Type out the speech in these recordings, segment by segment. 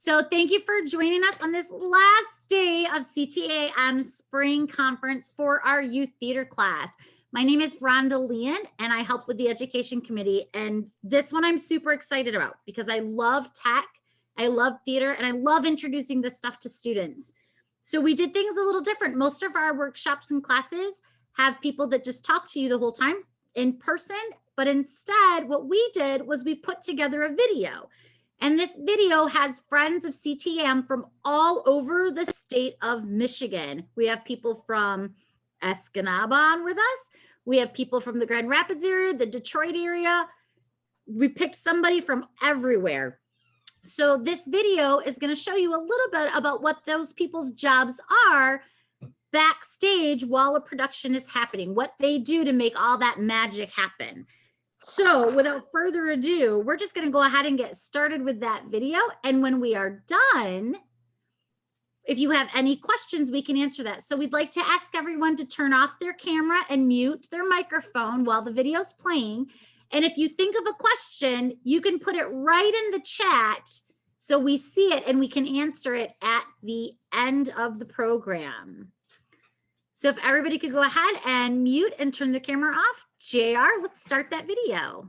So thank you for joining us on this last day of CTAM Spring Conference for our youth theater class. My name is Rhonda Leon and I help with the education committee. And this one I'm super excited about because I love tech, I love theater, and I love introducing this stuff to students. So we did things a little different. Most of our workshops and classes have people that just talk to you the whole time in person, but instead what we did was we put together a video. And this video has friends of CTM from all over the state of Michigan. We have people from Escanaba with us. We have people from the Grand Rapids area, the Detroit area. We picked somebody from everywhere. So this video is going to show you a little bit about what those people's jobs are backstage while a production is happening, what they do to make all that magic happen. So without further ado, we're just going to go ahead and get started with that video. And when we are done, if you have any questions, we can answer that. So we'd like to ask everyone to turn off their camera and mute their microphone while the video is playing. And if you think of a question, you can put it right in the chat so we see it and we can answer it at the end of the program. So if everybody could go ahead and mute and turn the camera off. JR, let's start that video.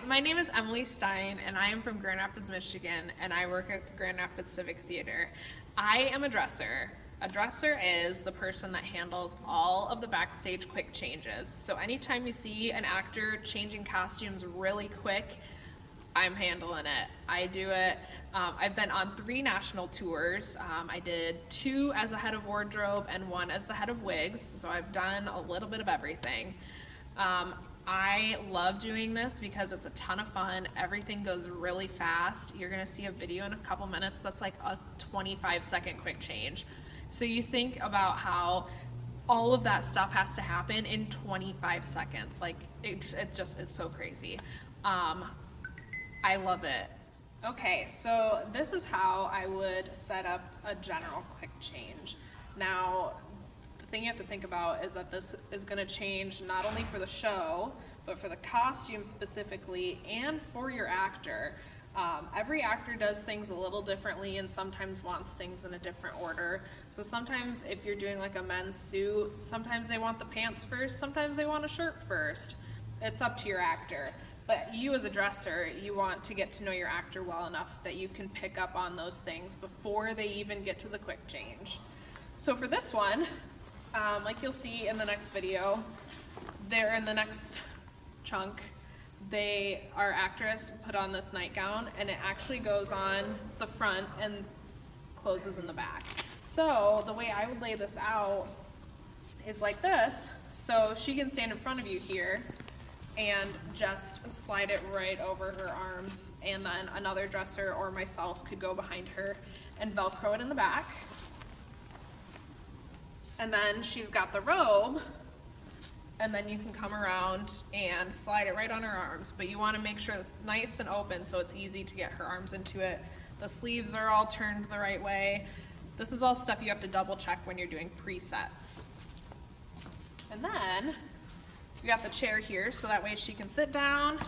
My name is Emily Stein and I am from Grand Rapids, Michigan, and I work at the Grand Rapids Civic Theater. I am a dresser. A dresser is the person that handles all of the backstage quick changes. So anytime you see an actor changing costumes really quick, I'm handling it. I do it. I've been on 3 national tours. I did 2 as the head of wardrobe and 1 as the head of wigs. So I've done a little bit of everything. I love doing this because it's a ton of fun. Everything goes really fast. You're gonna see a video in a couple minutes that's like a 25-second quick change. So you think about how all of that stuff has to happen in 25 seconds. Like it just is so crazy. I love it. Okay, so this is how I would set up a general quick change. Now, the thing you have to think about is that this is going to change not only for the show, but for the costume specifically and for your actor. Every actor does things a little differently and sometimes wants things in a different order. So sometimes if you're doing like a men's suit, sometimes they want the pants first, sometimes they want a shirt first. It's up to your actor. But you as a dresser, you want to get to know your actor well enough that you can pick up on those things before they even get to the quick change. So for this one, like you'll see in the next video, there in the next chunk, our actress put on this nightgown and it actually goes on the front and closes in the back. So the way I would lay this out is like this. So she can stand in front of you here and just slide it right over her arms, and then another dresser or myself could go behind her and Velcro it in the back. And then she's got the robe, and then you can come around and slide it right on her arms, but you want to make sure it's nice and open so it's easy to get her arms into it. The sleeves are all turned the right way. This is all stuff you have to double check when you're doing presets. And then we got the chair here so that way she can sit down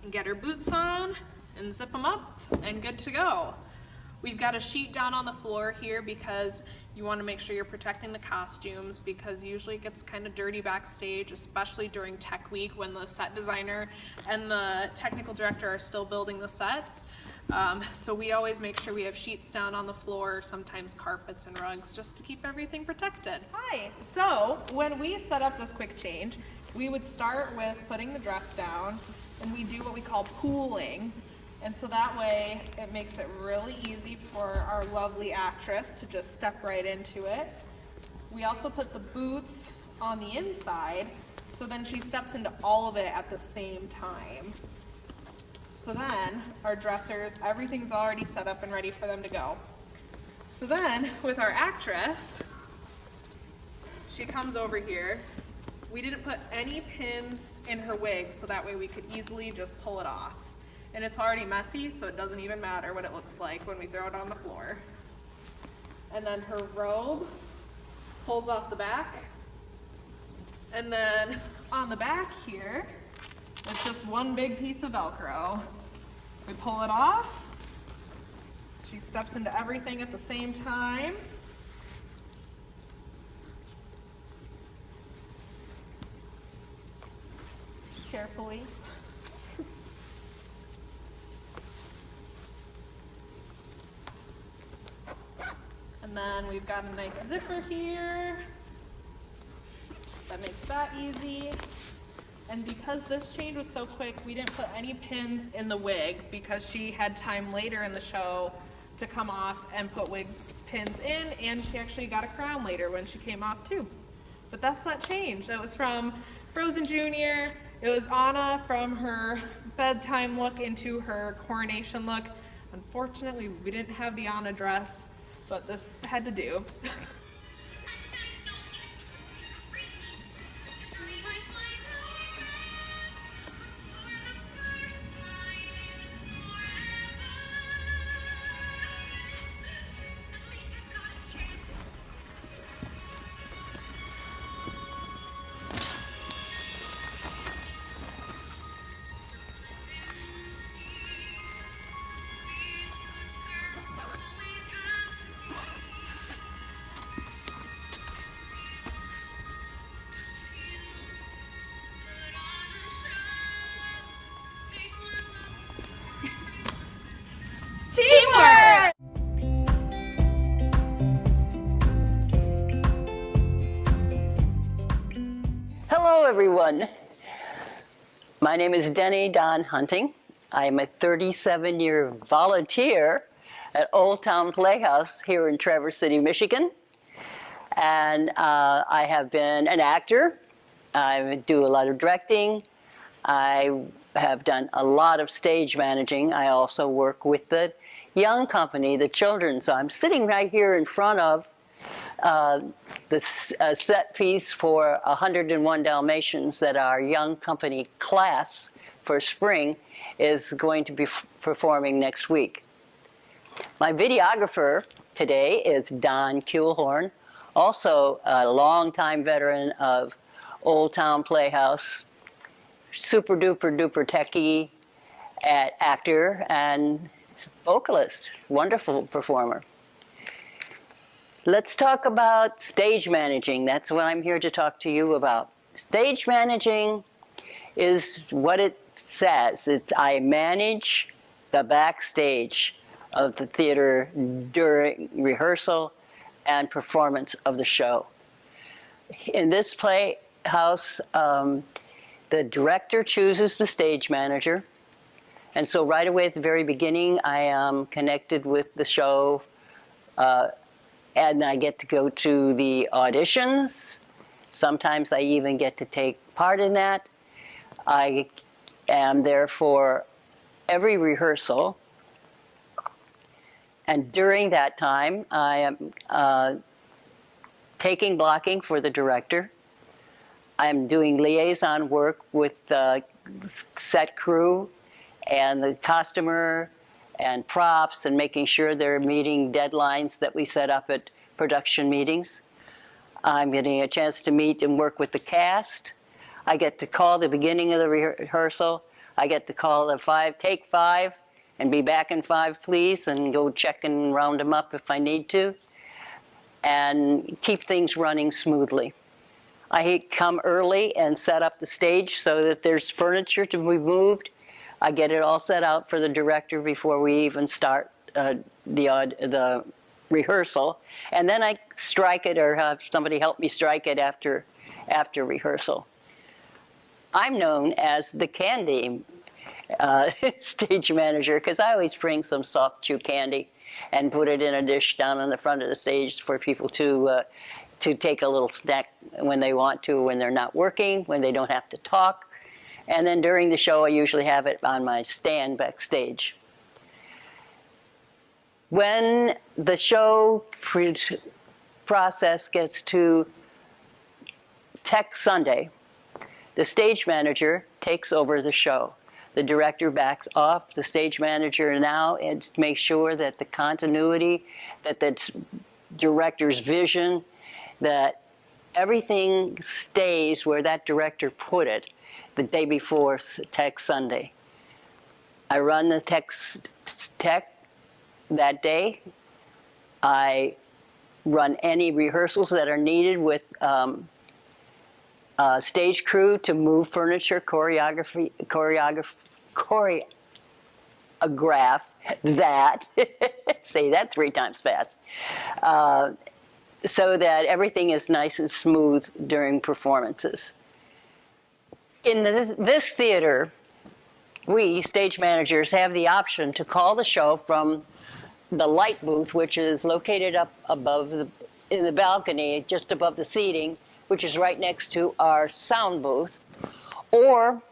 and get her boots on and zip them up and good to go. We've got a sheet down on the floor here because you want to make sure you're protecting the costumes, because usually it gets kind of dirty backstage, especially during tech week when the set designer and the technical director are still building the sets. So we always make sure we have sheets down on the floor, sometimes carpets and rugs, just to keep everything protected. Hi, so when we set up this quick change, we would start with putting the dress down and we do what we call pooling. And so that way it makes it really easy for our lovely actress to just step right into it. We also put the boots on the inside, so then she steps into all of it at the same time. So then our dressers, everything's already set up and ready for them to go. So then with our actress, she comes over here. We didn't put any pins in her wig so that way we could easily just pull it off. And it's already messy, so it doesn't even matter what it looks like when we throw it on the floor. And then her robe pulls off the back. And then on the back here, it's just one big piece of Velcro. We pull it off. She steps into everything at the same time. Carefully. And then we've got a nice zipper here. That makes that easy. And because this change was so quick, we didn't put any pins in the wig because she had time later in the show to come off and put pins in, and she actually got a crown later when she came off too. But that's that change. That was from Frozen Junior. It was Anna from her bedtime look into her coronation look. Unfortunately, we didn't have the Anna dress, but this had to do. Teamwork! Hello, everyone. My name is Denny Don Hunting. I am a 37-year volunteer at Old Town Playhouse here in Traverse City, Michigan. And I have been an actor. I do a lot of directing. I have done a lot of stage managing. I also work with the young company, the children. So I'm sitting right here in front of the set piece for 101 Dalmatians that our young company class for spring is going to be performing next week. My videographer today is Don Kuhlhorn, also a longtime veteran of Old Town Playhouse, super duper duper techie actor and vocalist, wonderful performer. Let's talk about stage managing. That's what I'm here to talk to you about. Stage managing is what it says. I manage the backstage of the theater during rehearsal and performance of the show. In this playhouse, the director chooses the stage manager. And so right away at the very beginning, I am connected with the show, and I get to go to the auditions. Sometimes I even get to take part in that. I am there for every rehearsal. And during that time, I am taking blocking for the director. I'm doing liaison work with the set crew and the costumer and props and making sure they're meeting deadlines that we set up at production meetings. I'm getting a chance to meet and work with the cast. I get to call the beginning of the rehearsal. I get to call the take 5 and be back in 5, please, and go check and round them up if I need to, and keep things running smoothly. I come early and set up the stage so that there's furniture to be moved. I get it all set out for the director before we even start the rehearsal. And then I strike it or have somebody help me strike it after rehearsal. I'm known as the candy stage manager because I always bring some soft chew candy and put it in a dish down on the front of the stage for people to take a little snack when they want to, when they're not working, when they don't have to talk. And then during the show, I usually have it on my stand backstage. When the show process gets to Tech Sunday, the stage manager takes over the show. The director backs off the stage manager now and makes sure that the continuity, that the director's vision, that everything stays where that director put it the day before Tech Sunday. I run the tech that day. I run any rehearsals that are needed with stage crew to move furniture, choreograph that, say that 3 times fast, so that everything is nice and smooth during performances. In this theater, we, stage managers, have the option to call the show from the light booth, which is located up above in the balcony, just above the seating, which is right next to our sound booth, or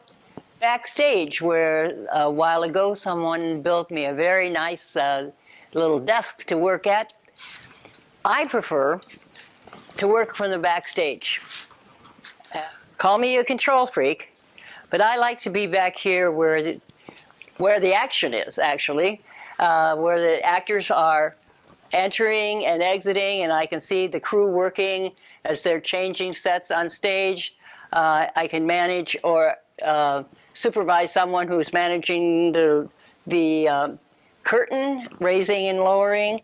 backstage, where a while ago someone built me a very nice little desk to work at. I prefer to work from the backstage. Call me a control freak, but I like to be back here where the action is, actually, where the actors are entering and exiting, and I can see the crew working as they're changing sets on stage. I can manage or supervise someone who's managing the curtain, raising and lowering.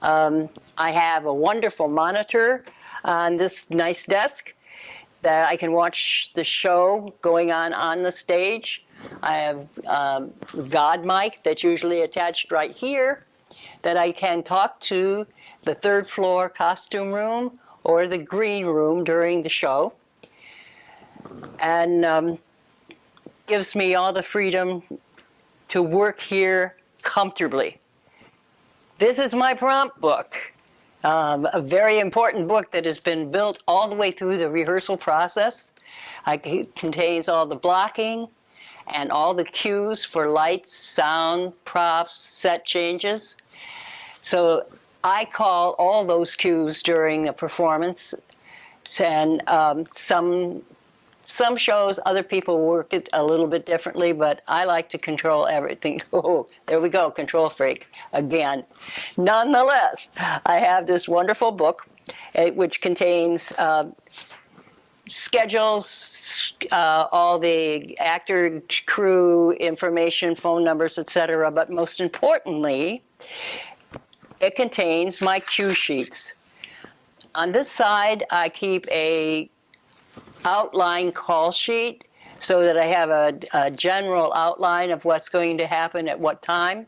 I have a wonderful monitor on this nice desk that I can watch the show going on the stage. I have a God mic that's usually attached right here that I can talk to the 3rd floor costume room or the green room during the show, and gives me all the freedom to work here comfortably. This is my prompt book, a very important book that has been built all the way through the rehearsal process. It contains all the blocking and all the cues for lights, sound, props, set changes. So I call all those cues during a performance, and some shows, other people work it a little bit differently, but I like to control everything. Oh, there we go, control freak again. Nonetheless, I have this wonderful book which contains schedules, all the actor, crew information, phone numbers, etc. But most importantly, it contains my cue sheets. On this side, I keep a outline call sheet so that I have a general outline of what's going to happen at what time.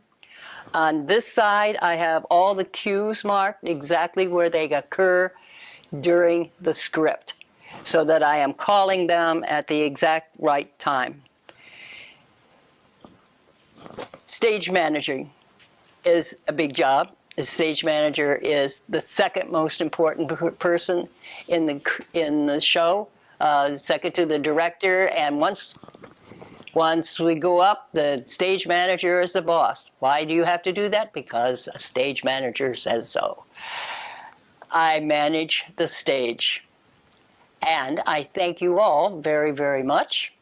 On this side, I have all the cues marked exactly where they occur during the script, so that I am calling them at the exact right time. Stage managing is a big job. The stage manager is the 2nd most important person in the show, second to the director, and once we go up, the stage manager is the boss. Why do you have to do that? Because a stage manager says so. I manage the stage. And I thank you all very, very much.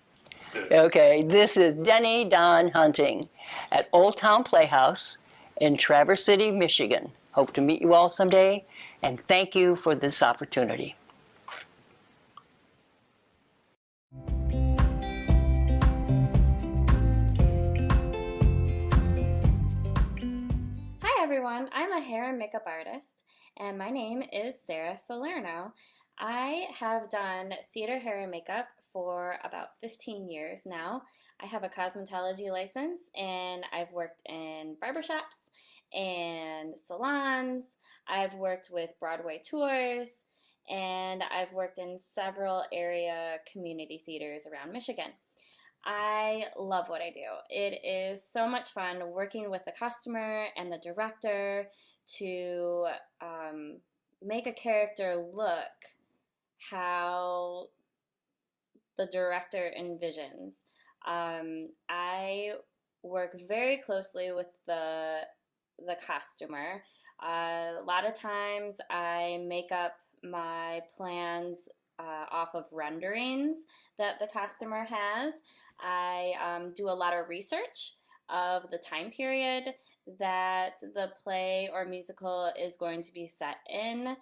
Okay, this is Denny Don Hunting at Old Town Playhouse in Traverse City, Michigan. Hope to meet you all someday, and thank you for this opportunity. Hi everyone, I'm a hair and makeup artist, and my name is Sarah Salerno. I have done theater hair and makeup for about 15 years now. I have a cosmetology license, and I've worked in barbershops and salons. I've worked with Broadway tours, and I've worked in several area community theaters around Michigan. I love what I do. It is so much fun working with the customer and the director to make a character look how the director envisions. I work very closely with the costumer. A lot of times I make up my plans off of renderings that the customer has. I do a lot of research of the time period that the play or musical is going to be set in.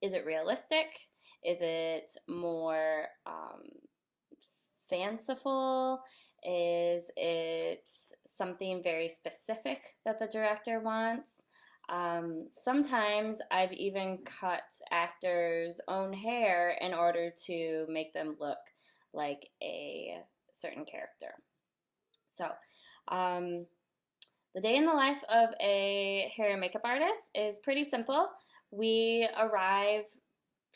Is it realistic? Is it more fanciful? Is it something very specific that the director wants? Sometimes I've even cut actors' own hair in order to make them look like a certain character. So, the day in the life of a hair and makeup artist is pretty simple. We arrive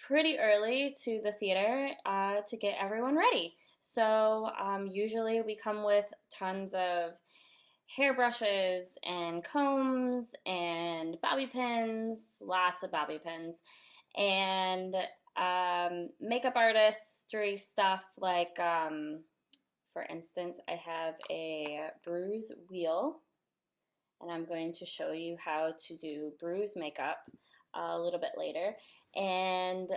pretty early to the theater to get everyone ready. So usually we come with tons of hairbrushes and combs and bobby pins, lots of bobby pins, and makeup artistry stuff like, for instance, I have a bruise wheel, and I'm going to show you how to do bruise makeup a little bit later. And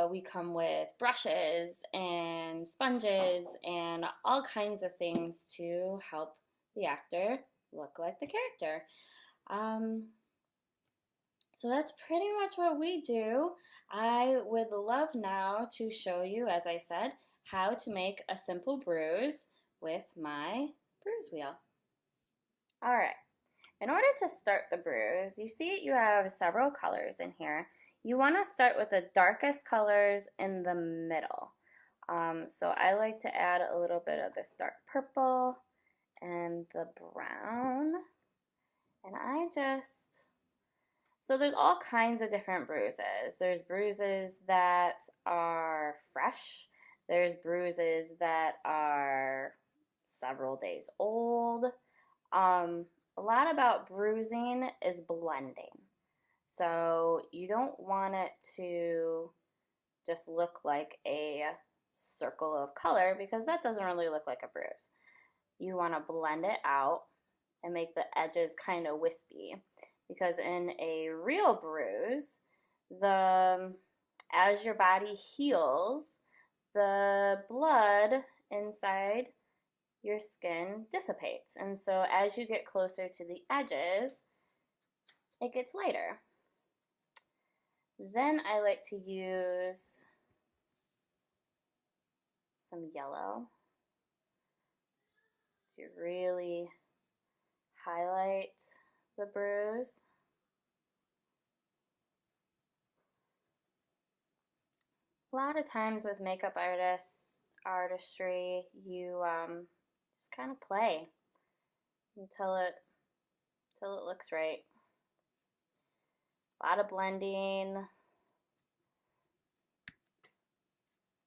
we come with brushes and sponges and all kinds of things to help the actor look like the character. So that's pretty much what we do. I would love now to show you, as I said, how to make a simple bruise with my bruise wheel. All right. In order to start the bruise, you see you have several colors in here. You want to start with the darkest colors in the middle. So I like to add a little bit of this dark purple and the brown. And so there's all kinds of different bruises. There's bruises that are fresh. There's bruises that are several days old. A lot about bruising is blending. So you don't want it to just look like a circle of color, because that doesn't really look like a bruise. You want to blend it out and make the edges kind of wispy, because in a real bruise, as your body heals, the blood inside your skin dissipates. And so as you get closer to the edges, it gets lighter. Then I like to use some yellow to really highlight the bruise. A lot of times with makeup artistry, you just kind of play until it looks right. A lot of blending,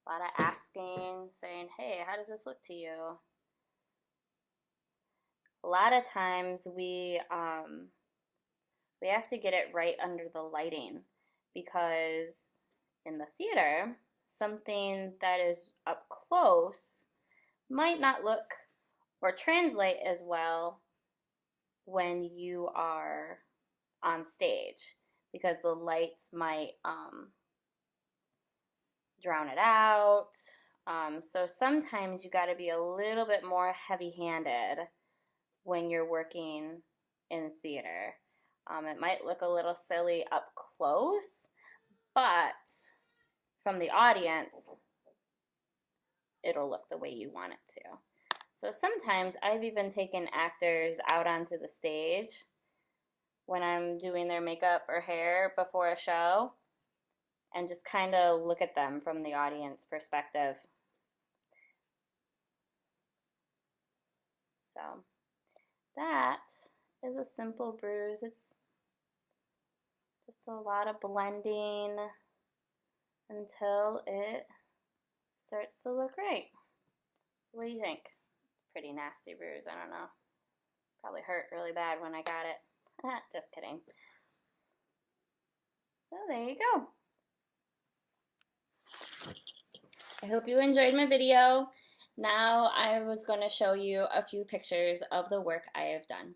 a lot of asking, saying, hey, how does this look to you? A lot of times we have to get it right under the lighting, because in the theater, something that is up close might not look or translate as well when you are on stage, because the lights might drown it out. So sometimes you got to be a little bit more heavy-handed when you're working in theater. It might look a little silly up close, but from the audience, it'll look the way you want it to. So sometimes I've even taken actors out onto the stage when I'm doing their makeup or hair before a show, and just kind of look at them from the audience perspective. So that is a simple bruise. It's just a lot of blending until it starts to look right. What do you think? Pretty nasty bruise, I don't know. Probably hurt really bad when I got it. Just kidding. So there you go. I hope you enjoyed my video. Now I was going to show you a few pictures of the work I have done.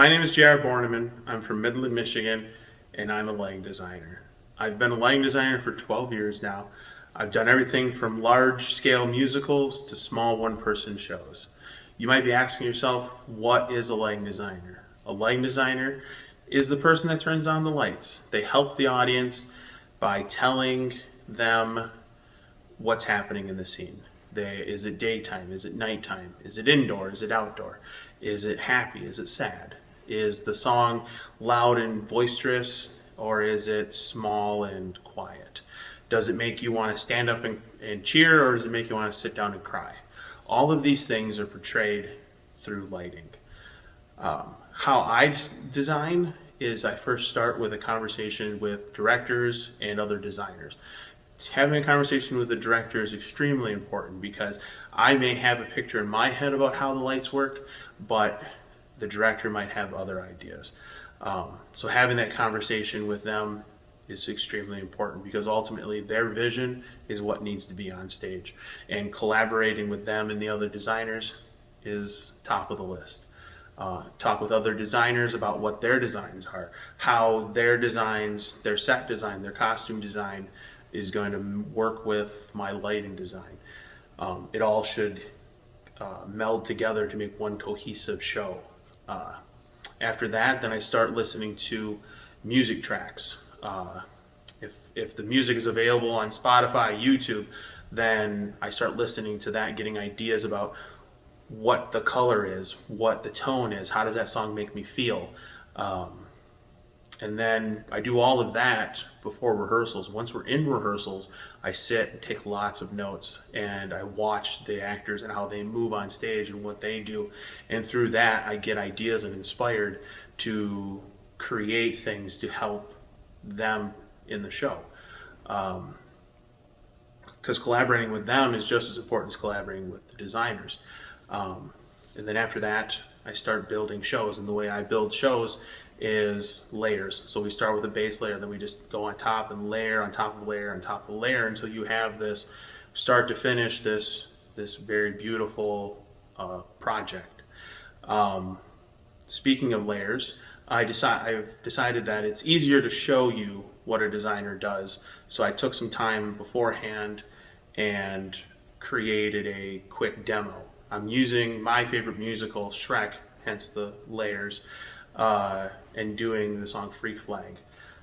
My name is J.R. Borneman. I'm from Midland, Michigan, and I'm a lighting designer. I've been a lighting designer for 12 years now. I've done everything from large-scale musicals to small one-person shows. You might be asking yourself, what is a lighting designer? A lighting designer is the person that turns on the lights. They help the audience by telling them what's happening in the scene. Is it daytime? Is it nighttime? Is it indoor? Is it outdoor? Is it happy? Is it sad? Is the song loud and boisterous, or is it small and quiet? Does it make you want to stand up and cheer, or does it make you want to sit down and cry? All of these things are portrayed through lighting. How I design is I first start with a conversation with directors and other designers. Having a conversation with the director is extremely important because I may have a picture in my head about how the lights work, but the director might have other ideas. So having that conversation with them is extremely important because ultimately their vision is what needs to be on stage. And collaborating with them and the other designers is top of the list. Talk with other designers about what their designs are, how their designs, their set design, their costume design is going to work with my lighting design. It all should meld together to make one cohesive show. After that, then I start listening to music tracks. If the music is available on Spotify, YouTube, then I start listening to that, getting ideas about what the color is, what the tone is, how does that song make me feel. And then I do all of that before rehearsals. Once we're in rehearsals, I sit and take lots of notes and I watch the actors and how they move on stage and what they do. And through that, I get ideas and inspired to create things to help them in the show. Because collaborating with them is just as important as collaborating with the designers. And then after that, I start building shows. And the way I build shows is layers. So we start with a base layer, then we just go on top and layer on top of layer on top of layer until you have this start to finish this very beautiful project. Speaking of layers, I've decided that it's easier to show you what a designer does. So I took some time beforehand and created a quick demo. I'm using my favorite musical, Shrek, hence the layers, and doing the song Freak Flag.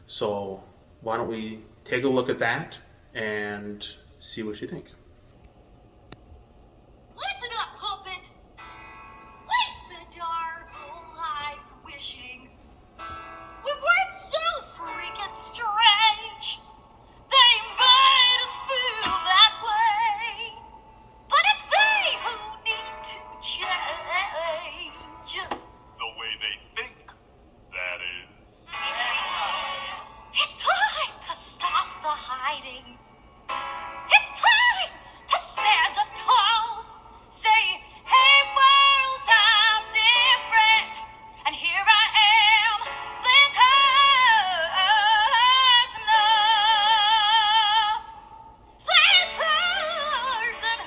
So why don't we take a look at that and see what you think. Listen up, puppet! We spent our whole lives wishing we weren't so freaking strange. They made us feel that way. But it's they who need to change. The way they think, that is. It's time to stop the hiding. It's time to stand up tall. Say, hey world, I'm different. And here I am, splinters and all. Splinters and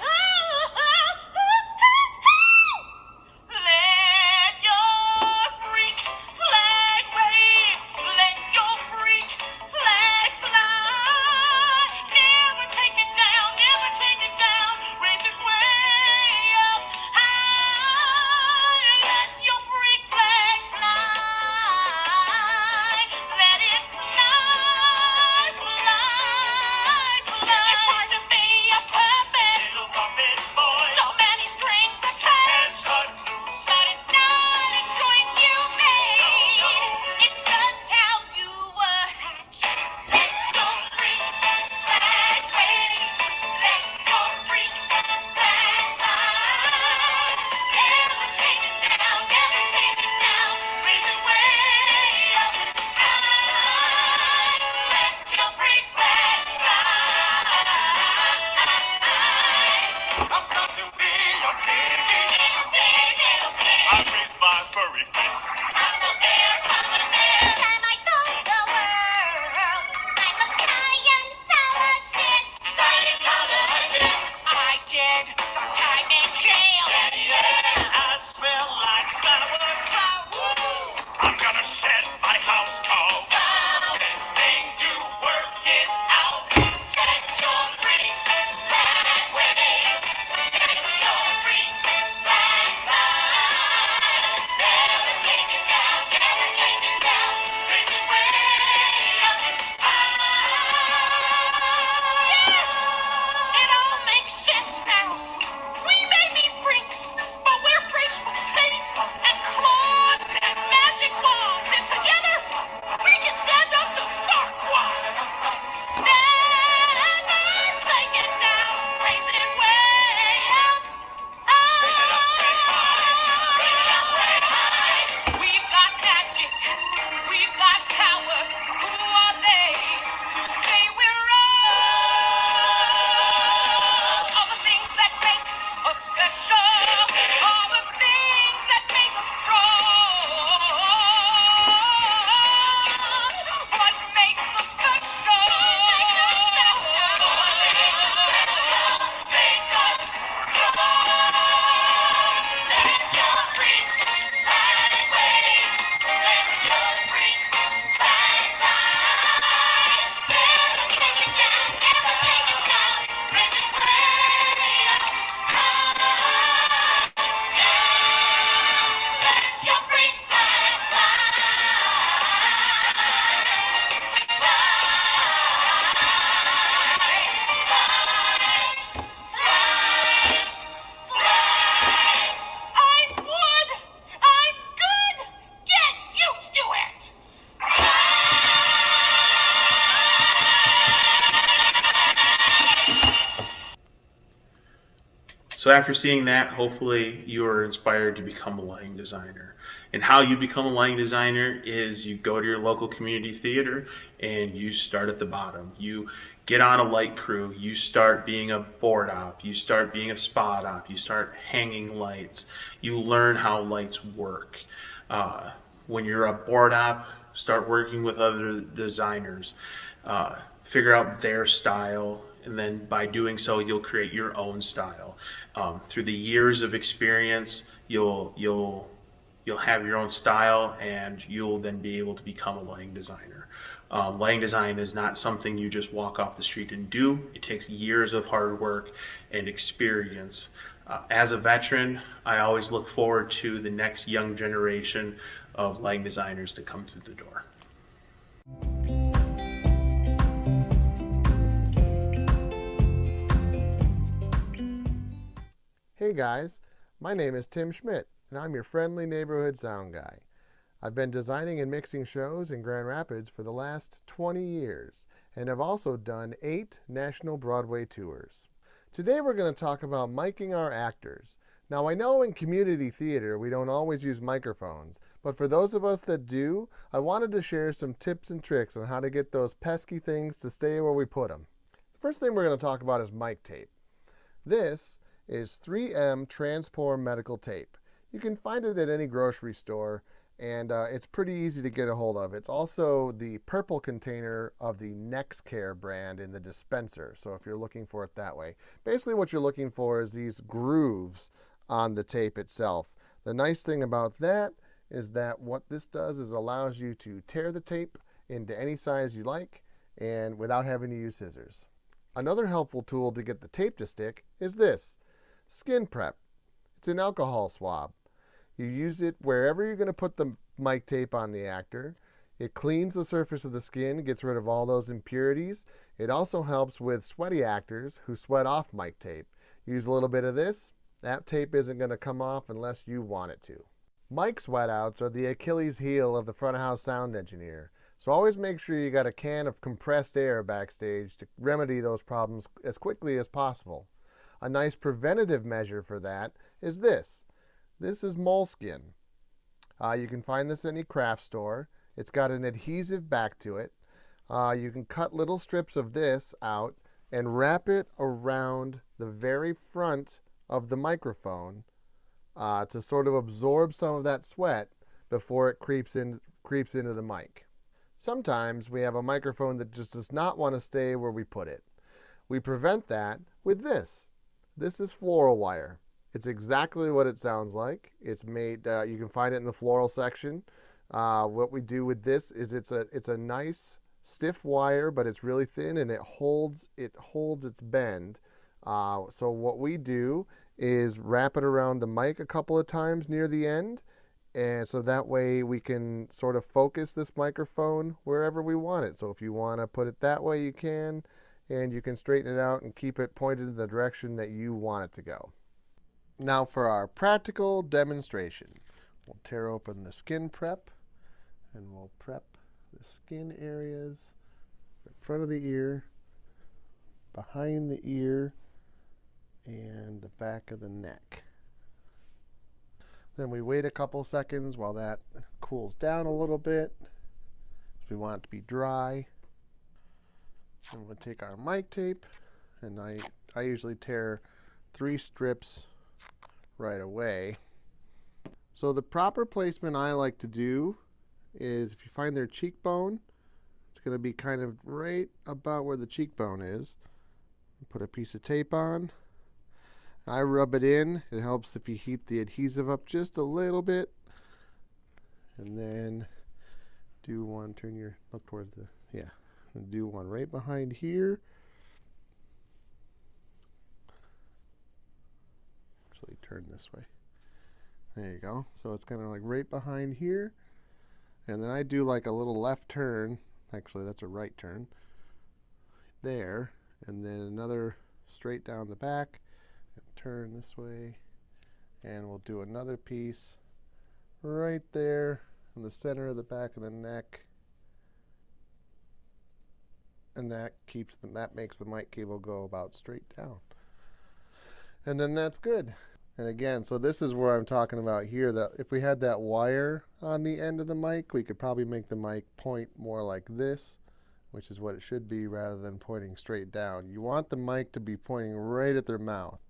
let your freak flag wave. Let your freak flag fly. Never take it down, never take it down. Raise it way up high. Let your freak flag fly. Let it fly, fly, fly. It's hard to be a puppet. Little puppet boy. So many strings attached. Hands cut loose. But it's not a choice you made. It's just how you were hatched. Let your freak flag wave. Let your freak flag fly. Never take it down, never take it down. Raise it way up high. Let your freak flag fly. I'm proud to be a big, I raise my furry fist. Time I told the world I'm a Scientologist. I did some time in jail. I smell like sauerkraut. So after seeing that, hopefully you are inspired to become a lighting designer. And how you become a lighting designer is you go to your local community theater and you start at the bottom. You get on a light crew, you start being a board op, you start being a spot op, you start hanging lights, you learn how lights work. When you're a board op, start working with other designers, figure out their style, and then by doing so, you'll create your own style. Through the years of experience, you'll have your own style, and you'll then be able to become a lighting designer. Lighting design is not something you just walk off the street and do. It takes years of hard work and experience. As a veteran, I always look forward to the next young generation of lighting designers to come through the door. Hey guys, my name is Tim Schmidt, and I'm your friendly neighborhood sound guy. I've been designing and mixing shows in Grand Rapids for the last 20 years, and have also done 8 national Broadway tours. Today we're going to talk about miking our actors. Now I know in community theater we don't always use microphones, but for those of us that do, I wanted to share some tips and tricks on how to get those pesky things to stay where we put them. The first thing we're going to talk about is mic tape. This is 3M Transport medical tape. You can find it at any grocery store, and it's pretty easy to get a hold of. It's also the purple container of the NextCare brand in the dispenser, so if you're looking for it that way. Basically what you're looking for is these grooves on the tape itself. The nice thing about that is that what this does is allows you to tear the tape into any size you like and without having to use scissors. Another helpful tool to get the tape to stick is this skin prep. It's an alcohol swab. You use it wherever you're going to put the mic tape on the actor. It cleans the surface of the skin, gets rid of all those impurities. It also helps with sweaty actors who sweat off mic tape. Use a little bit of this. That tape isn't going to come off unless you want it to. Mic sweat outs are the Achilles heel of the front of house sound engineer. So always make sure you got a can of compressed air backstage to remedy those problems as quickly as possible. A nice preventative measure for that is this. This is moleskin. You can find this in any craft store. It's got an adhesive back to it. You can cut little strips of this out and wrap it around the very front of the microphone to sort of absorb some of that sweat before it creeps into the mic. Sometimes we have a microphone that just does not want to stay where we put it. We prevent that with this. This is floral wire. It's exactly what it sounds like. It's made. You can find it in the floral section. What we do with this is it's a nice stiff wire, but it's really thin and it holds its bend. So what we do is wrap it around the mic a couple of times near the end, and so that way we can sort of focus this microphone wherever we want it. So if you want to put it that way, you can, and you can straighten it out and keep it pointed in the direction that you want it to go. Now for our practical demonstration. We'll tear open the skin prep, and we'll prep the skin areas in front of the ear, behind the ear, and the back of the neck. Then we wait a couple seconds while that cools down a little bit. If we want it to be dry, and we'll take our mic tape, and I usually tear 3 strips right away. So the proper placement I like to do is, if you find their cheekbone, it's going to be kind of right about where the cheekbone is. Put a piece of tape on. I rub it in. It helps if you heat the adhesive up just a little bit. And then do one, look towards the, and do one right behind here. Actually turn this way. There you go. So it's kind of like right behind here. And then I do like a little left turn. Actually, that's a right turn. There. And then another straight down the back. And turn this way. And we'll do another piece right there in the center of the back of the neck. And that makes the mic cable go about straight down. and then that's good. And again, so this is where I'm talking about here, that if we had that wire on the end of the mic, we could probably make the mic point more like this, which is what it should be rather than pointing straight down. You want the mic to be pointing right at their mouth.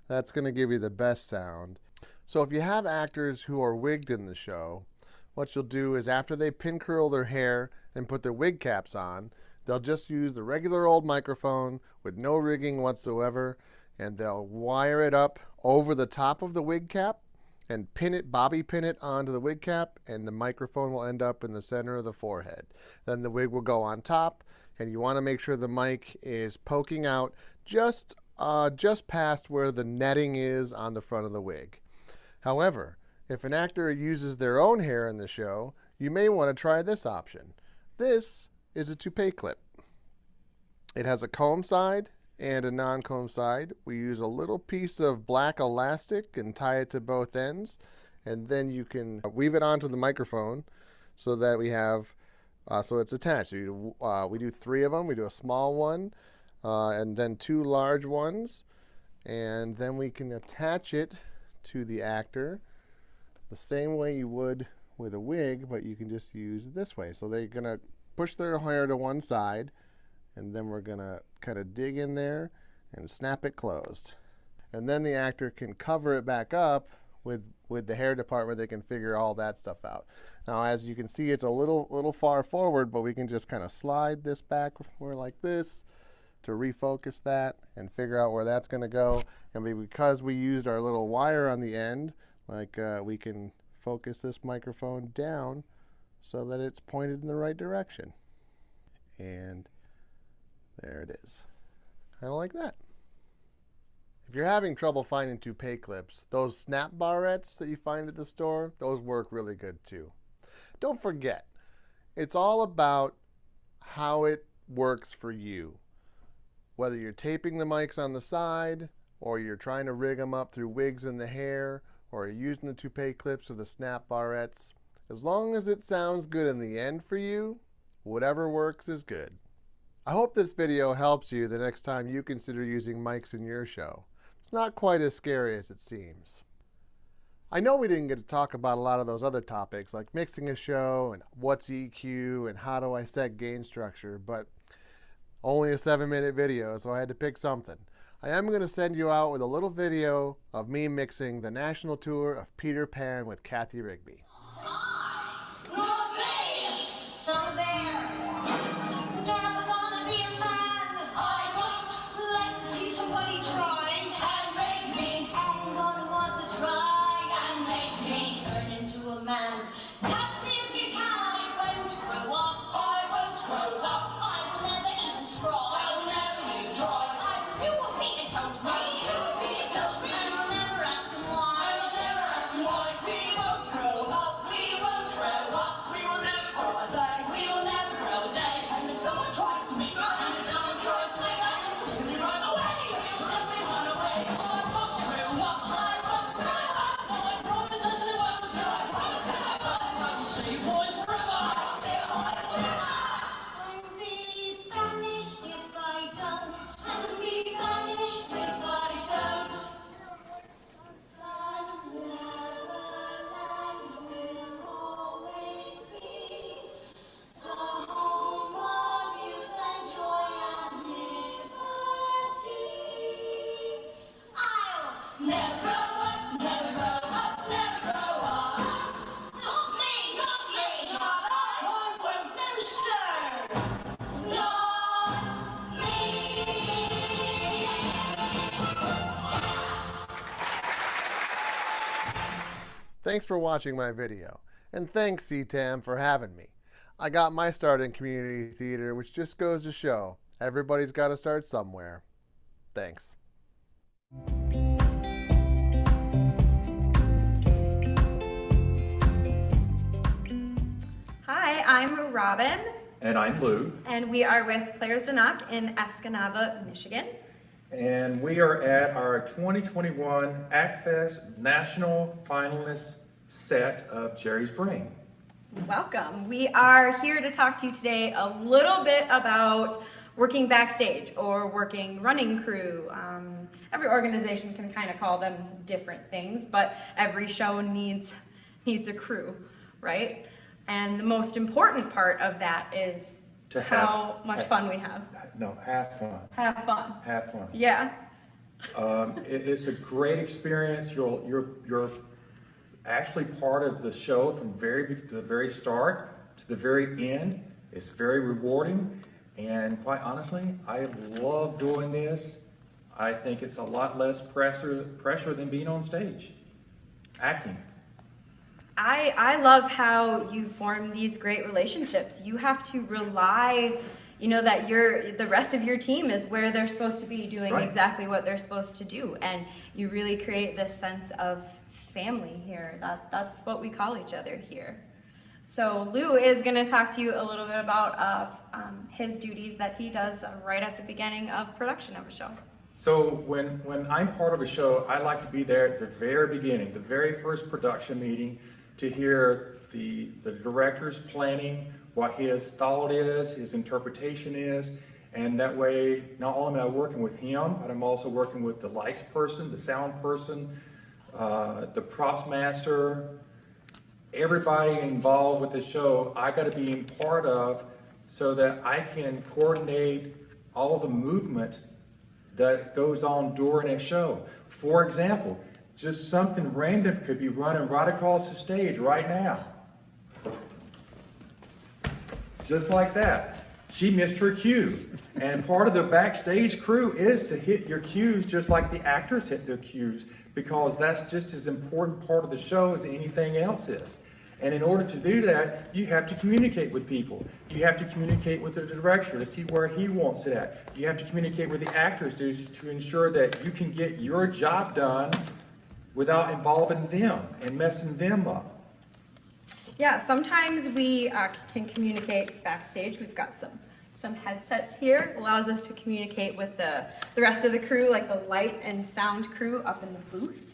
That's going to give you the best sound. So if you have actors who are wigged in the show, what you'll do is after they pin curl their hair and put their wig caps on, they'll just use the regular old microphone with no rigging whatsoever, and they'll wire it up over the top of the wig cap and pin it, bobby pin it onto the wig cap, and the microphone will end up in the center of the forehead. Then the wig will go on top, and you want to make sure the mic is poking out just past where the netting is on the front of the wig. However, if an actor uses their own hair in the show, you may want to try this option. This is a toupee clip. It has a comb side and a non-comb side. We use a little piece of black elastic and tie it to both ends, and then you can weave it onto the microphone so that we have, so it's attached. We do 3 of them. We do a small one and then 2 large ones, and then we can attach it to the actor the same way you would with a wig, but you can just use it this way. So they're going to push their hair to one side, and then we're going to kind of dig in there and snap it closed. And then the actor can cover it back up with the hair department. They can figure all that stuff out. Now, as you can see, it's a little far forward, but we can just kind of slide this back like this to refocus that and figure out where that's going to go. And because we used our little wire on the end, we can focus this microphone down so that it's pointed in the right direction. And there it is. Kind of like that. If you're having trouble finding toupee clips, those snap barrettes that you find at the store, those work really good too. Don't forget, it's all about how it works for you. Whether you're taping the mics on the side, or you're trying to rig them up through wigs in the hair, or you're using the toupee clips or the snap barrettes, as long as it sounds good in the end for you, whatever works is good. I hope this video helps you the next time you consider using mics in your show. It's not quite as scary as it seems. I know we didn't get to talk about a lot of those other topics like mixing a show and what's EQ and how do I set gain structure, but only a 7-minute video, so I had to pick something. I am going to send you out with a little video of me mixing the national tour of Peter Pan with Kathy Rigby. So there. Never gonna be a man. I won't let to see somebody try and make me. And gonna want to try and make me turn into a man. Catch me if you can. I won't grow up. I won't grow up. I will never even try. I will never even try. I will do what Peter tells me. I will do what Peter tells me. And I'll never ask him why. I'll never ask him why. We won't grow up. We won't grow up. We will never grow a day. We will never grow a day. And if someone tries to make us, and if someone tries to make us, simply run away. We'll simply run away. I won't grow up. I won't grow up. No, I promise that I won't. I promise that I won't. I will stay boys forever. I'll stay alive forever. And be vanished if I don't. And be vanished if I don't. Neverland will always be the home of youth and joy and liberty. I'll never grow up, never grow up, never grow up. Not me, not me, not I won't do so. Not me. Thanks for watching my video, and thanks CTAM for having me. I got my start in community theater, which just goes to show everybody's got to start somewhere. Thanks. Hi, I'm Robin, And I'm Lou, and we are with Players Danak in Escanaba, Michigan. and we are at our 2021 ACTFest National Finalist set of Jerry's Brain. Welcome. We are here to talk to you today a little bit about working backstage or working running crew. Every organization can kind of call them different things, but every show needs a crew, right? And the most important part of that is how much fun we have. No, have fun. Have fun. Have fun. Yeah. It's a great experience. You're actually part of the show from the very start to the very end. It's very rewarding, and quite honestly, I love doing this. I think it's a lot less pressure than being on stage, acting. I love how you form these great relationships. You have to rely, that the rest of your team is where they're supposed to be doing Right. exactly what they're supposed to do. And you really create this sense of family here. That's what we call each other here. So Lou is going to talk to you a little bit about his duties that he does right at the beginning of production of a show. So when I'm part of a show, I like to be there at the very beginning, the very first production meeting, to hear the director's planning, what his thought is, his interpretation is, and that way, not only am I working with him, but I'm also working with the lights person, the sound person, the props master, everybody involved with the show. I got to be in part of so that I can coordinate all the movement that goes on during a show. For example, just something random could be running right across the stage right now. Just like that. She missed her cue. And part of the backstage crew is to hit your cues just like the actors hit their cues, because that's just as important part of the show as anything else is. And in order to do that, you have to communicate with people. You have to communicate with the director to see where he wants it at. You have to communicate with the actors to ensure that you can get your job done without involving them and messing them up. Yeah, sometimes we can communicate backstage. We've got some headsets here. Allows us to communicate with the rest of the crew, like the light and sound crew up in the booth.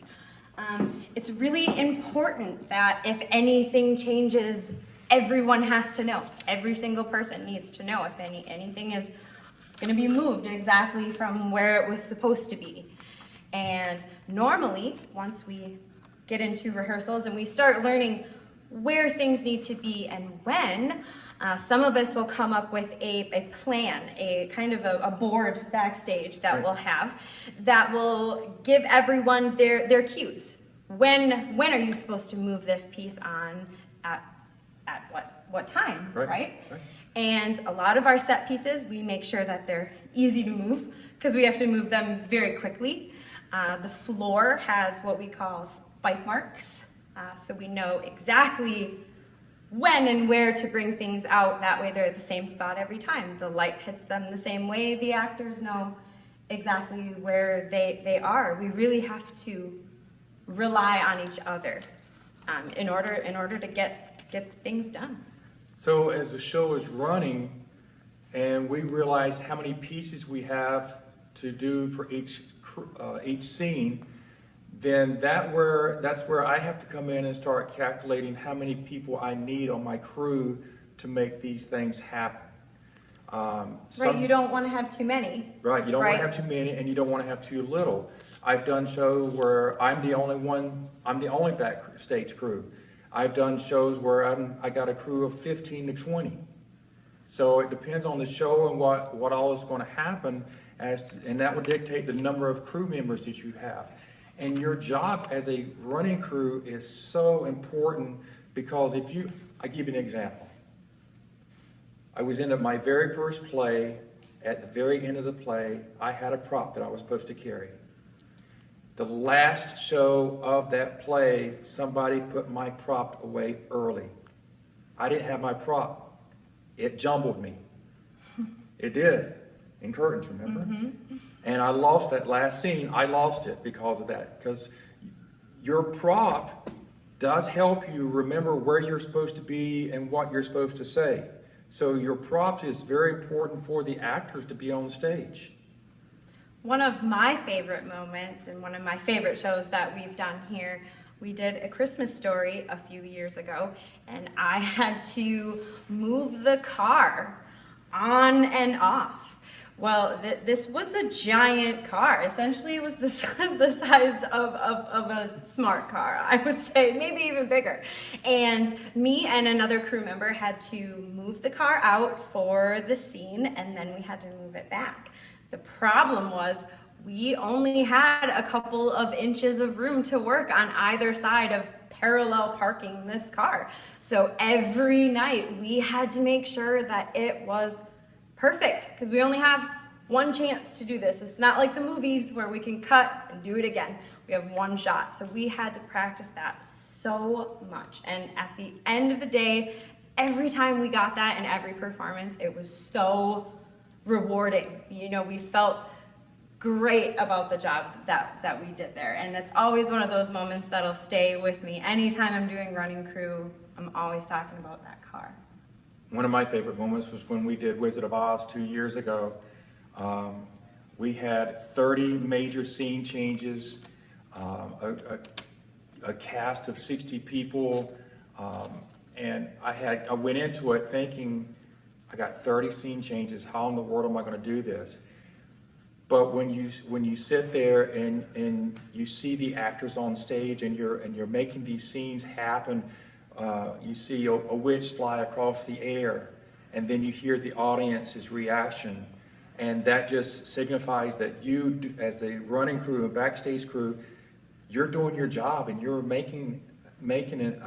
It's really important that if anything changes, everyone has to know. Every single person needs to know if anything is going to be moved exactly from where it was supposed to be. And normally, once we get into rehearsals and we start learning where things need to be and when, some of us will come up with a plan, a kind of a board backstage that we'll have that will give everyone their cues. When are you supposed to move this piece on at what time, right? And a lot of our set pieces, we make sure that they're easy to move because we have to move them very quickly. The floor has what we call spike marks, so we know exactly when and where to bring things out. That way they're at the same spot every time. The light hits them the same way. The actors know exactly where they are. We really have to rely on each other in order to get things done. So as the show is running and we realize how many pieces we have to do for each scene, then that's where I have to come in and start calculating how many people I need on my crew to make these things happen. Right, you don't want to have too many. Right, you don't want to have too many, and you don't want to have too little. I've done shows where I'm the only backstage crew. I've done shows where I got a crew of 15 to 20. So it depends on the show and what all is going to happen, and that will dictate the number of crew members that you have. And your job as a running crew is so important because I give you an example. I was in my very first play. At the very end of the play, I had a prop that I was supposed to carry. The last show of that play, somebody put my prop away early. I didn't have my prop. It jumbled me. It did. In curtains, remember? Mm-hmm. And I lost that last scene. I lost it because of that. Because your prop does help you remember where you're supposed to be and what you're supposed to say. So your prop is very important for the actors to be on stage. One of my favorite moments and one of my favorite shows that we've done here, we did A Christmas Story a few years ago, and I had to move the car on and off. Well, this was a giant car. Essentially, it was the size of a smart car, I would say, maybe even bigger. And me and another crew member had to move the car out for the scene, and then we had to move it back. The problem was we only had a couple of inches of room to work on either side of parallel parking this car. So every night we had to make sure that it was perfect, because we only have one chance to do this. It's not like the movies where we can cut and do it again. We have one shot. So we had to practice that so much. And at the end of the day, every time we got that in every performance, it was so rewarding. You know, we felt great about the job that we did there. And it's always one of those moments that'll stay with me. Anytime I'm doing running crew, I'm always talking about that car. One of my favorite moments was when we did Wizard of Oz 2 years ago. We had 30 major scene changes, a cast of 60 people, and I went into it thinking, I got 30 scene changes, how in the world am I going to do this? But when you sit there and you see the actors on stage and you're making these scenes happen, you see a witch fly across the air, and then you hear the audience's reaction, and that just signifies that you, as the running crew and backstage crew, you're doing your job and you're making it,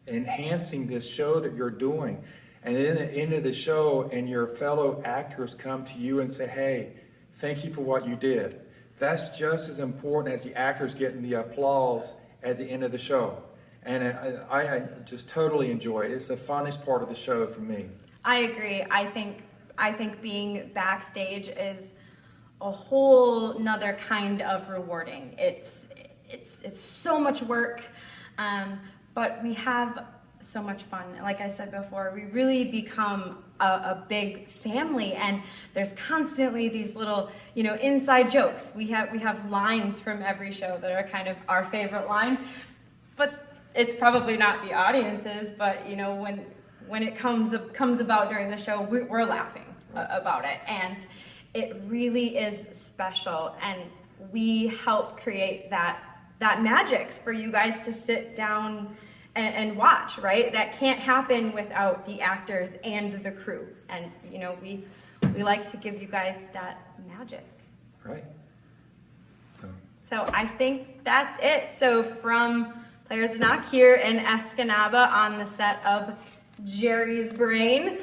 enhancing this show that you're doing. And then at the end of the show, and your fellow actors come to you and say, hey, thank you for what you did. That's just as important as the actors getting the applause at the end of the show. And I just totally enjoy it. It's the funnest part of the show for me. I agree. I think being backstage is a whole nother kind of rewarding. It's so much work, but we have so much fun. Like I said before, we really become a big family, and there's constantly these little, inside jokes. We have lines from every show that are kind of our favorite line, but it's probably not the audience's, but when it comes about during the show, we're laughing about it, and it really is special, and we help create that magic for you guys to sit down and watch, right? That can't happen without the actors and the crew. And, we like to give you guys that magic. Right. So I think that's it. So from Players to Knock here in Escanaba on the set of Jerry's Brain,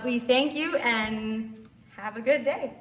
we thank you and have a good day.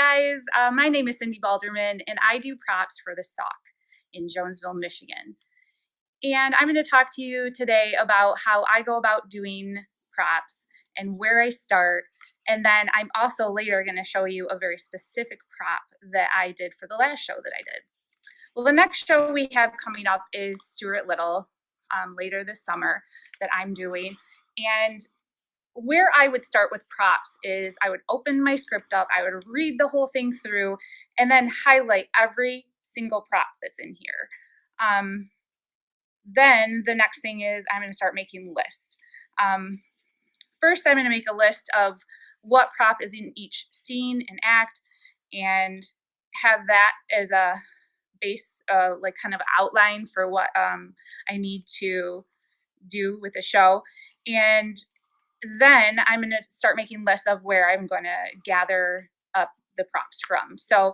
guys, my name is Cindy Balderman and I do props for the SOC in Jonesville, Michigan. And I'm going to talk to you today about how I go about doing props and where I start. And then I'm also later going to show you a very specific prop that I did for the last show that I did. Well, the next show we have coming up is Stuart Little later this summer that I'm doing. And where I would start with props is I would open my script up, I would read the whole thing through, and then highlight every single prop that's in here. Then the next thing is I'm going to start making lists. First, I'm going to make a list of what prop is in each scene and act, and have that as a base, like kind of outline for what I need to do with the show. And then I'm going to start making lists of where I'm going to gather up the props from. So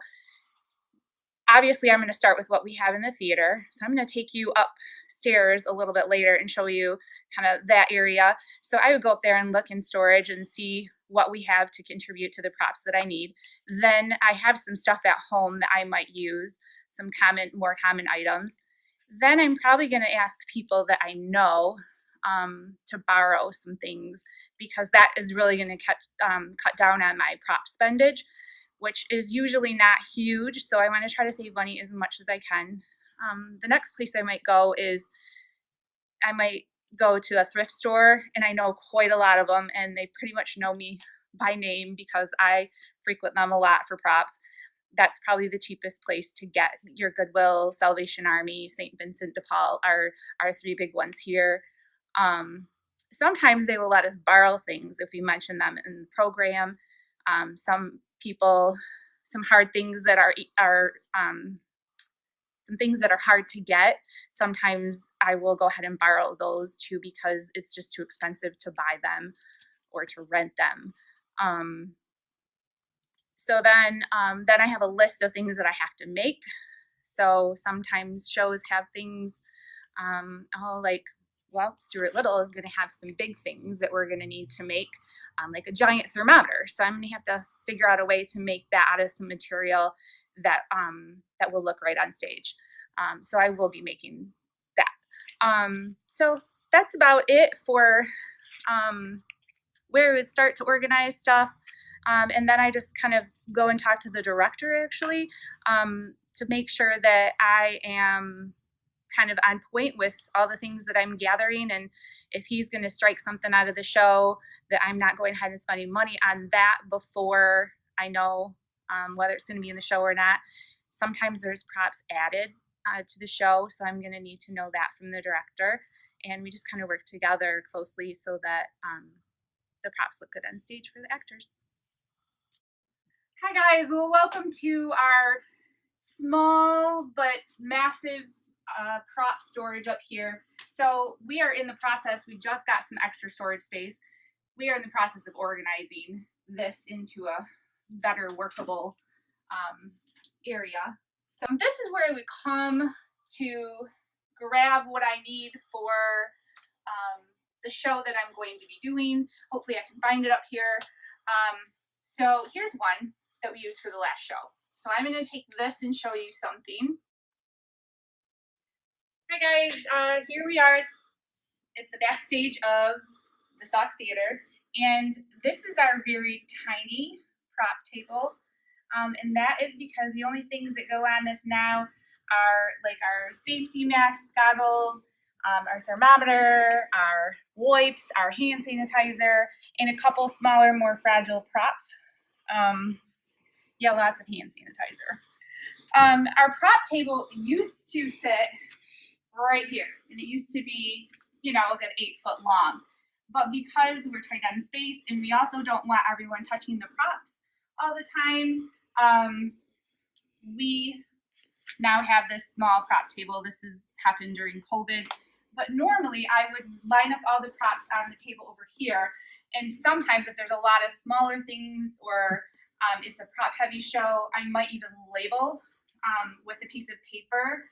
obviously I'm going to start with what we have in the theater. So I'm going to take you upstairs a little bit later and show you kind of that area. So I would go up there and look in storage and see what we have to contribute to the props that I need. Then I have some stuff at home that I might use, some more common items. Then I'm probably going to ask people that I know to borrow some things, because that is really going to cut down on my prop spendage, which is usually not huge. So I want to try to save money as much as I can. The next place I might go is I might go to a thrift store, and I know quite a lot of them, and they pretty much know me by name because I frequent them a lot for props. That's probably the cheapest place to get your Goodwill, Salvation Army, St. Vincent de Paul are our three big ones here. Sometimes they will let us borrow things if we mention them in the program. Some people, some hard things that are some things that are hard to get. Sometimes I will go ahead and borrow those too, because it's just too expensive to buy them or to rent them. So then I have a list of things that I have to make. So sometimes shows have things, well, Stuart Little is going to have some big things that we're going to need to make, like a giant thermometer. So I'm going to have to figure out a way to make that out of some material that that will look right on stage. So I will be making that. So that's about it for where we would start to organize stuff. And then I just kind of go and talk to the director actually to make sure that I am kind of on point with all the things that I'm gathering, and if he's going to strike something out of the show, that I'm not going ahead and spending money on that before I know whether it's going to be in the show or not. Sometimes there's props added to the show, so I'm going to need to know that from the director, and we just kind of work together closely so that the props look good on stage for the actors. Hi guys, well, welcome to our small but massive prop storage up here. So we are in the process, we just got some extra storage space. We are in the process of organizing this into a better workable area. So this is where I would come to grab what I need for the show that I'm going to be doing. Hopefully I can find it up here. So here's one that we used for the last show. So I'm going to take this and show you something. Hi guys, here we are at the backstage of the Sauk Theater, and this is our very tiny prop table, and that is because the only things that go on this now are like our safety mask, goggles, our thermometer, our wipes, our hand sanitizer, and a couple smaller, more fragile props. Yeah, lots of hand sanitizer. Our prop table used to sit right here, and it used to be, you know, a good 8 foot long. But because we're tight on space and we also don't want everyone touching the props all the time, we now have this small prop table. This has happened during COVID. But normally I would line up all the props on the table over here. And sometimes if there's a lot of smaller things or it's a prop heavy show, I might even label with a piece of paper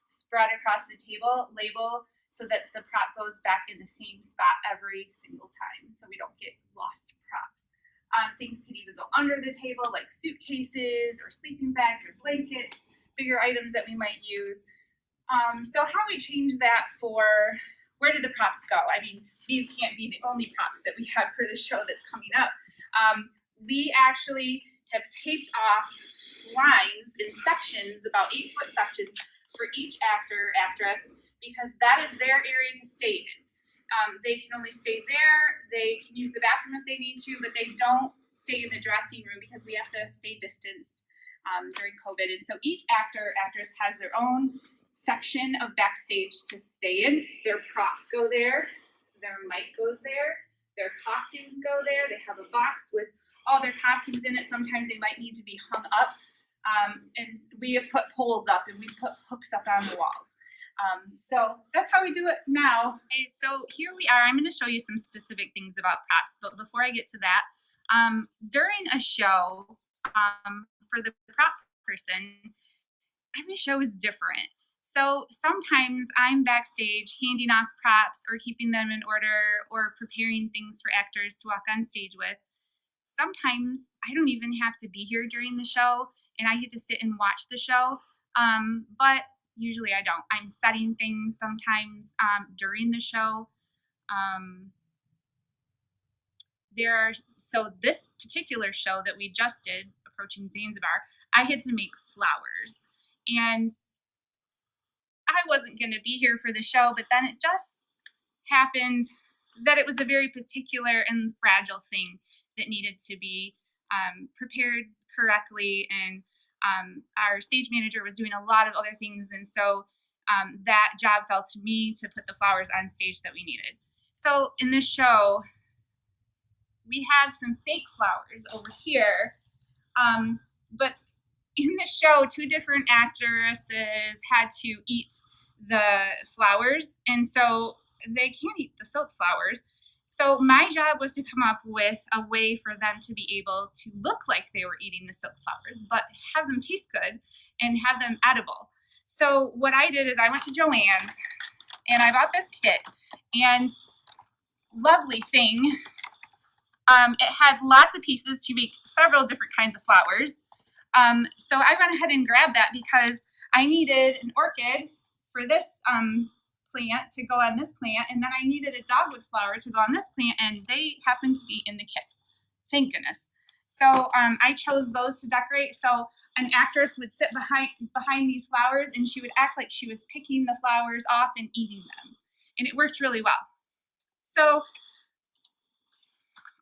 spread across the table, label so that the prop goes back in the same spot every single time so we don't get lost props. Things could even go under the table, like suitcases or sleeping bags or blankets, bigger items that we might use. So how we change that for where do the props go? I mean, these can't be the only props that we have for the show that's coming up. We actually have taped off lines in sections, about 8-foot sections, for each actor, actress, because that is their area to stay in. They can only stay there. They can use the bathroom if they need to, but they don't stay in the dressing room because we have to stay distanced during COVID. And so each actor, actress has their own section of backstage to stay in. Their props go there. Their mic goes there. Their costumes go there. They have a box with all their costumes in it. Sometimes they might need to be hung up. And we have put poles up and we put hooks up on the walls. So that's how we do it now. Okay, so here we are. I'm going to show you some specific things about props. But before I get to that, during a show, for the prop person, every show is different. So sometimes I'm backstage handing off props or keeping them in order or preparing things for actors to walk on stage with. Sometimes I don't even have to be here during the show and I get to sit and watch the show. But usually I don't. I'm setting things sometimes during the show. So this particular show that we just did, Approaching Zanzibar, I had to make flowers. And I wasn't going to be here for the show, but then it just happened that it was a very particular and fragile thing that needed to be prepared correctly. And our stage manager was doing a lot of other things. And so that job fell to me to put the flowers on stage that we needed. So in this show, we have some fake flowers over here. But in the show, 2 different actresses had to eat the flowers. And so they can't eat the silk flowers. So my job was to come up with a way for them to be able to look like they were eating the silk flowers, but have them taste good and have them edible. So what I did is I went to Joann's and I bought this kit, and lovely thing, it had lots of pieces to make several different kinds of flowers. So I went ahead and grabbed that because I needed an orchid for this plant to go on this plant, and then I needed a dogwood flower to go on this plant, and they happen to be in the kit. Thank goodness. So I chose those to decorate. So an actress would sit behind these flowers, and she would act like she was picking the flowers off and eating them, and it worked really well. So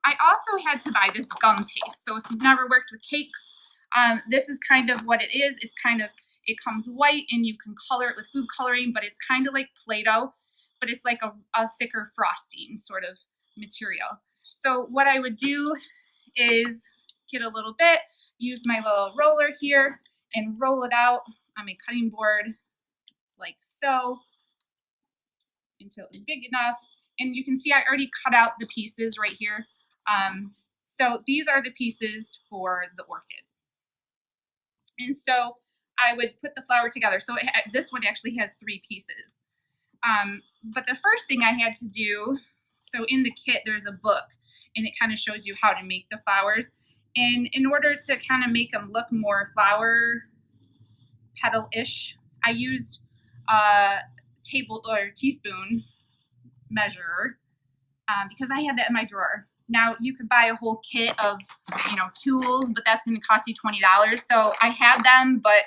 I also had to buy this gum paste. So if you've never worked with cakes, this is kind of what it is. It comes white and you can color it with food coloring, but it's kind of like Play-Doh, but it's like a thicker frosting sort of material. So what I would do is get a little bit, use my little roller here and roll it out on my cutting board like so until it's big enough. And you can see I already cut out the pieces right here. So these are the pieces for the orchid. And so I would put the flower together. So this one actually has 3 pieces. But the first thing I had to do, so in the kit, there's a book and it kind of shows you how to make the flowers. And in order to kind of make them look more flower petal-ish, I used a teaspoon measure because I had that in my drawer. Now you could buy a whole kit of, tools, but that's going to cost you $20. So I had them, but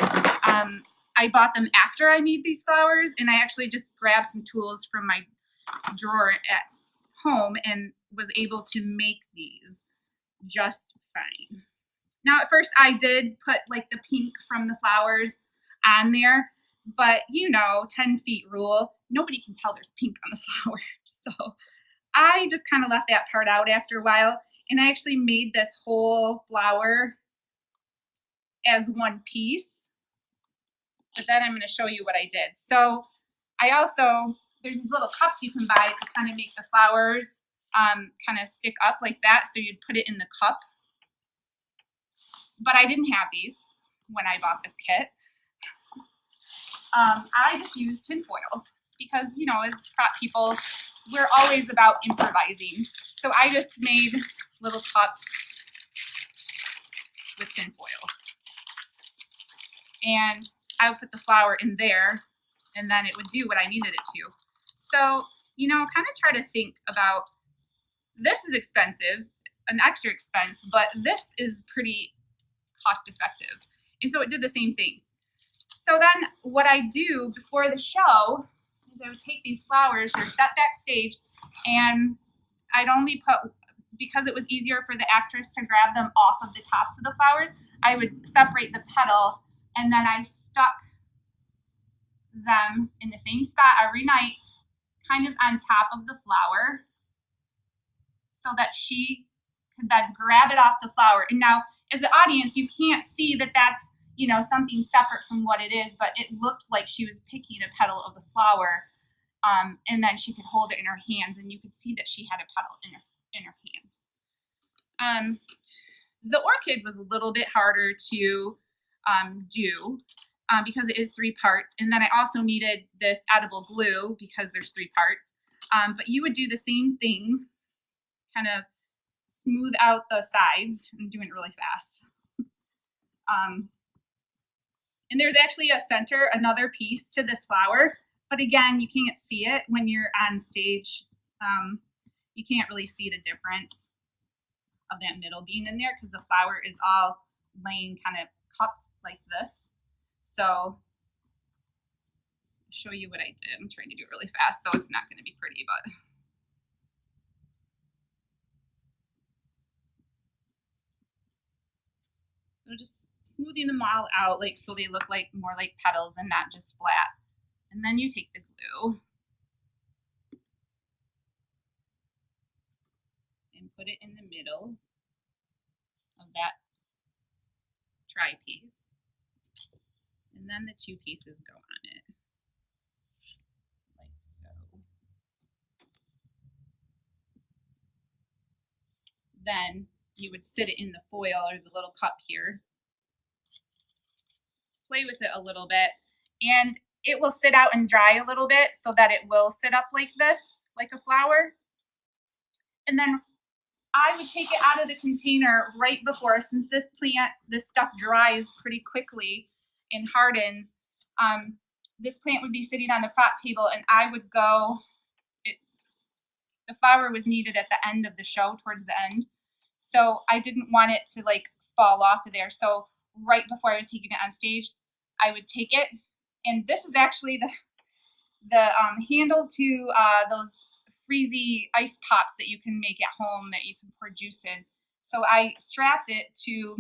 I bought them after I made these flowers, and I actually just grabbed some tools from my drawer at home and was able to make these just fine. Now at first I did put like the pink from the flowers on there, but 10 feet rule, nobody can tell there's pink on the flower. So I just kind of left that part out after a while, and I actually made this whole flower as one piece. But then I'm going to show you what I did. So there's these little cups you can buy to kind of make the flowers kind of stick up like that. So you'd put it in the cup. But I didn't have these when I bought this kit. I just used tinfoil because, as prop people, we're always about improvising. So I just made little cups with tin foil. And I would put the flower in there, and then it would do what I needed it to. So, you know, kind of try to think about, this is expensive, an extra expense, but this is pretty cost effective. And so it did the same thing. So then what I do before the show is I would take these flowers, they're set backstage, and I'd only put, because it was easier for the actress to grab them off of the tops of the flowers, I would separate the petal, and then I stuck them in the same spot every night, kind of on top of the flower, so that she could then grab it off the flower. And now, as the audience, you can't see that that's, you know, something separate from what it is, but it looked like she was picking a petal of the flower, and then she could hold it in her hands, and you could see that she had a petal in her hand. The orchid was a little bit harder to do because it is 3 parts, and then I also needed this edible glue because there's 3 parts. But you would do the same thing, kind of smooth out the sides. I'm doing it really fast. And there's actually a center, another piece to this flower, but again, you can't see it when you're on stage. You can't really see the difference of that middle being in there because the flower is all laying kind of cupped like this. So I'll show you what I did. I'm trying to do it really fast, so it's not going to be pretty, but. So just smoothing them all out, like, so they look like more like petals and not just flat. And then you take the glue and put it in the middle of that tri-piece. And then the 2 pieces go on it, like so. Then you would sit it in the foil or the little cup here, play with it a little bit, and it will sit out and dry a little bit so that it will sit up like this, like a flower. And then I would take it out of the container right before, since this plant, this stuff dries pretty quickly and hardens. This plant would be sitting on the prop table, and I would go, the flower was needed at the end of the show, towards the end. So I didn't want it to like fall off of there. So right before I was taking it on stage, I would take it, and this is actually the handle to those freezy ice pops that you can make at home that you can pour juice in. So I strapped it to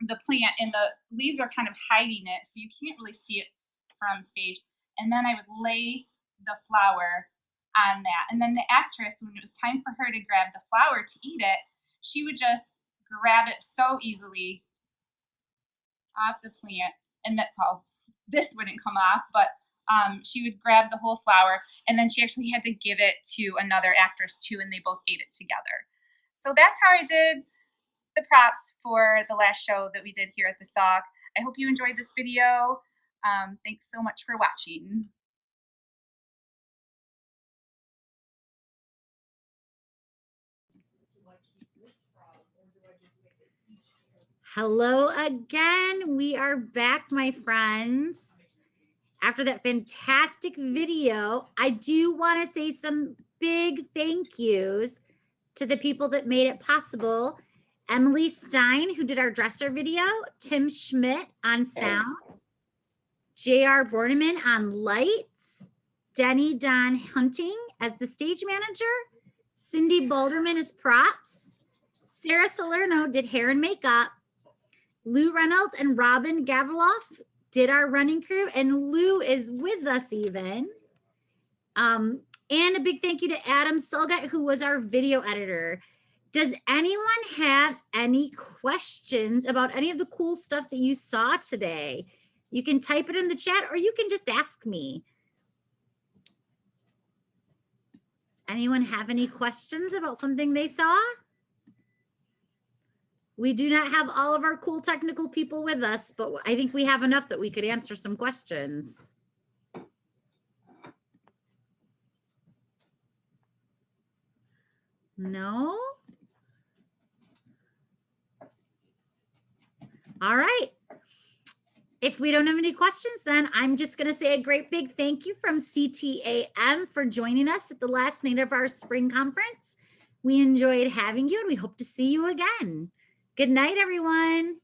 the plant, and the leaves are kind of hiding it, so you can't really see it from stage. And then I would lay the flower on that. And then the actress, when it was time for her to grab the flower to eat it, she would just grab it so easily off the plant, and that, well, this wouldn't come off, but she would grab the whole flower, and then she actually had to give it to another actress too, and they both ate it together. So that's how I did the props for the last show that we did here at the SOC. I hope you enjoyed this video. Thanks so much for watching. Hello again. We are back, my friends. After that fantastic video, I do want to say some big thank yous to the people that made it possible. Emily Stein, who did our dresser video, Tim Schmidt on sound, J.R. Borneman on lights, Denny Don Hunting as the stage manager, Cindy Balderman as props, Sarah Salerno did hair and makeup, Lou Reynolds and Robin Gavriloff did our running crew, and Lou is with us even. And a big thank you to Adam Solgat, who was our video editor. Does anyone have any questions about any of the cool stuff that you saw today? You can type it in the chat, or you can just ask me. Does anyone have any questions about something they saw? We do not have all of our cool technical people with us, but I think we have enough that we could answer some questions. No? All right. If we don't have any questions, then I'm just going to say a great big thank you from CTAM for joining us at the last night of our spring conference. We enjoyed having you and we hope to see you again. Good night, everyone.